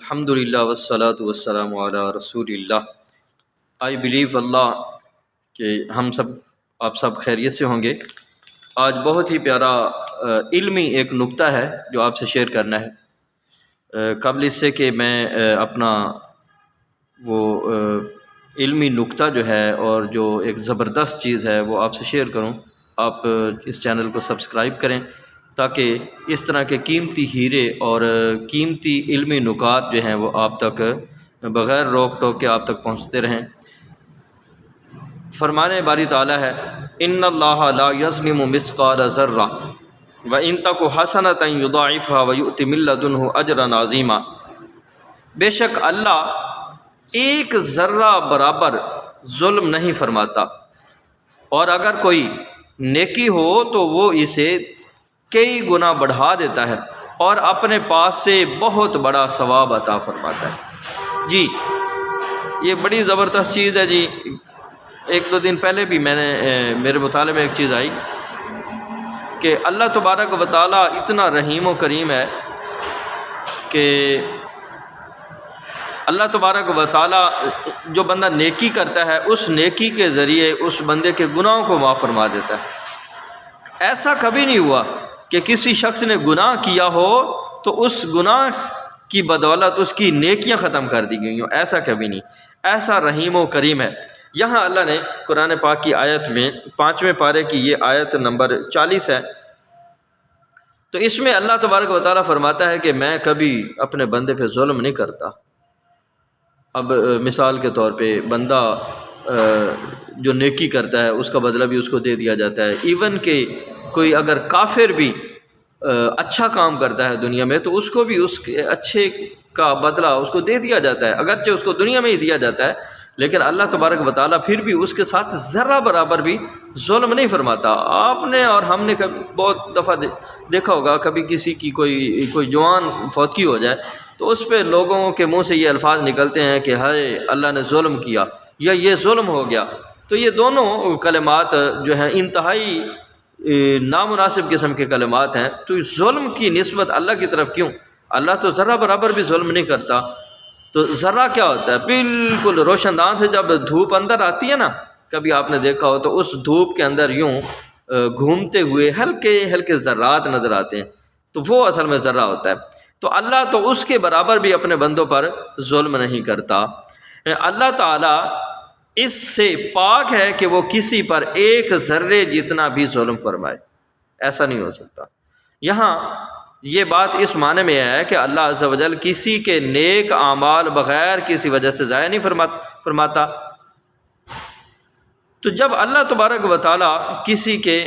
الحمدللہ والصلاۃ والسلام علی رسول اللہ۔ آئی بلیو اللہ کہ آپ سب خیریت سے ہوں گے۔ آج بہت ہی پیارا علمی ایک نکتہ ہے جو آپ سے شیئر کرنا ہے۔ قبل اس سے کہ میں اپنا وہ علمی نکتہ جو ہے اور جو ایک زبردست چیز ہے وہ آپ سے شیئر کروں، آپ اس چینل کو سبسکرائب کریں تاکہ اس طرح کے قیمتی ہیرے اور قیمتی علمی نکات جو ہیں وہ آپ تک بغیر روک ٹوک کے آپ تک پہنچتے رہیں۔ فرمانے باری تعالیٰ ہے، ان اللہ لا یظلم مثقال ذرہ وان تک حسنۃ یضاعفها ویؤت من لدنہ اجرا عظیما۔ بے شک اللہ ایک ذرہ برابر ظلم نہیں فرماتا، اور اگر کوئی نیکی ہو تو وہ اسے کئی گنا بڑھا دیتا ہے اور اپنے پاس سے بہت بڑا ثواب عطا فرماتا ہے۔ جی یہ بڑی زبردست چیز ہے۔ جی ایک دو دن پہلے بھی میرے مطالعے میں ایک چیز آئی کہ اللہ تبارک و تعالیٰ اتنا رحیم و کریم ہے کہ اللہ تبارک و تعالیٰ جو بندہ نیکی کرتا ہے اس نیکی کے ذریعے اس بندے کے گناہوں کو معاف فرما دیتا ہے۔ ایسا کبھی نہیں ہوا کہ کسی شخص نے گناہ کیا ہو تو اس گناہ کی بدولت اس کی نیکیاں ختم کر دی گئی ہوں، ایسا کبھی نہیں۔ ایسا رحیم و کریم ہے۔ یہاں اللہ نے قرآن پاک کی آیت میں 5ویں پارے کی یہ آیت نمبر 40 ہے، تو اس میں اللہ تبارک و تعالیٰ فرماتا ہے کہ میں کبھی اپنے بندے پہ ظلم نہیں کرتا۔ اب مثال کے طور پہ بندہ جو نیکی کرتا ہے اس کا بدلہ بھی اس کو دے دیا جاتا ہے۔ ایون کہ کوئی اگر کافر بھی اچھا کام کرتا ہے دنیا میں تو اس کو بھی اس کے اچھے کا بدلہ اس کو دے دیا جاتا ہے، اگرچہ اس کو دنیا میں ہی دیا جاتا ہے، لیکن اللہ تبارک و تعالیٰ پھر بھی اس کے ساتھ ذرہ برابر بھی ظلم نہیں فرماتا۔ آپ نے اور ہم نے بہت دفعہ دیکھا ہوگا، کبھی کسی کی کوئی جوان فوتگی ہو جائے تو اس پہ لوگوں کے منہ سے یہ الفاظ نکلتے ہیں کہ ہائے اللہ نے ظلم کیا یا یہ ظلم ہو گیا۔ تو یہ دونوں کلمات جو ہیں انتہائی نامناسب قسم کے کلمات ہیں۔ تو ظلم کی نسبت اللہ کی طرف کیوں؟ اللہ تو ذرہ برابر بھی ظلم نہیں کرتا۔ تو ذرہ کیا ہوتا ہے؟ بالکل روشن دان سے جب دھوپ اندر آتی ہے نا، کبھی آپ نے دیکھا ہو تو اس دھوپ کے اندر یوں گھومتے ہوئے ہلکے ہلکے ذرات نظر آتے ہیں، تو وہ اصل میں ذرہ ہوتا ہے۔ تو اللہ تو اس کے برابر بھی اپنے بندوں پر ظلم نہیں کرتا۔ اللہ تعالیٰ اس سے پاک ہے کہ وہ کسی پر ایک ذرے جتنا بھی ظلم فرمائے، ایسا نہیں ہو سکتا۔ یہاں یہ بات اس معنی میں ہے کہ اللہ عز و جل کسی کے نیک اعمال بغیر کسی وجہ سے ضائع نہیں فرماتا۔ تو جب اللہ تبارک و تعالیٰ کسی کے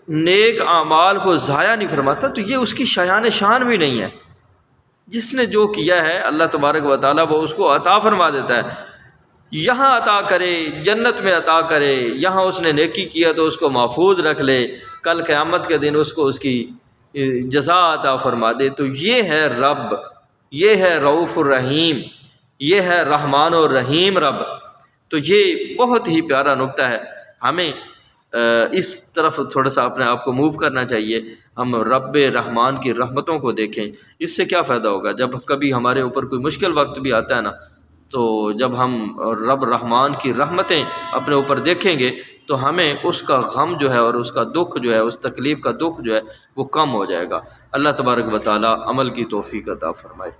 نیک اعمال کو ضائع نہیں فرماتا تو یہ اس کی شایان شان بھی نہیں ہے۔ جس نے جو کیا ہے اللہ تبارک و تعالیٰ وہ اس کو عطا فرما دیتا ہے، یہاں عطا کرے، جنت میں عطا کرے، یہاں اس نے نیکی کیا تو اس کو محفوظ رکھ لے، کل قیامت کے دن اس کو اس کی جزا عطا فرما دے۔ تو یہ ہے رب، یہ ہے رؤوف الرحیم، یہ ہے رحمان الرحیم رب۔ تو یہ بہت ہی پیارا نکتہ ہے، ہمیں اس طرف تھوڑا سا اپنے آپ کو موو کرنا چاہیے۔ ہم رب رحمان کی رحمتوں کو دیکھیں۔ اس سے کیا فائدہ ہوگا؟ جب کبھی ہمارے اوپر کوئی مشکل وقت بھی آتا ہے نا، تو جب ہم رب رحمان کی رحمتیں اپنے اوپر دیکھیں گے تو ہمیں اس کا غم جو ہے اور اس کا دکھ جو ہے، اس تکلیف کا دکھ جو ہے وہ کم ہو جائے گا۔ اللہ تبارک و تعالی عمل کی توفیق عطا فرمائے۔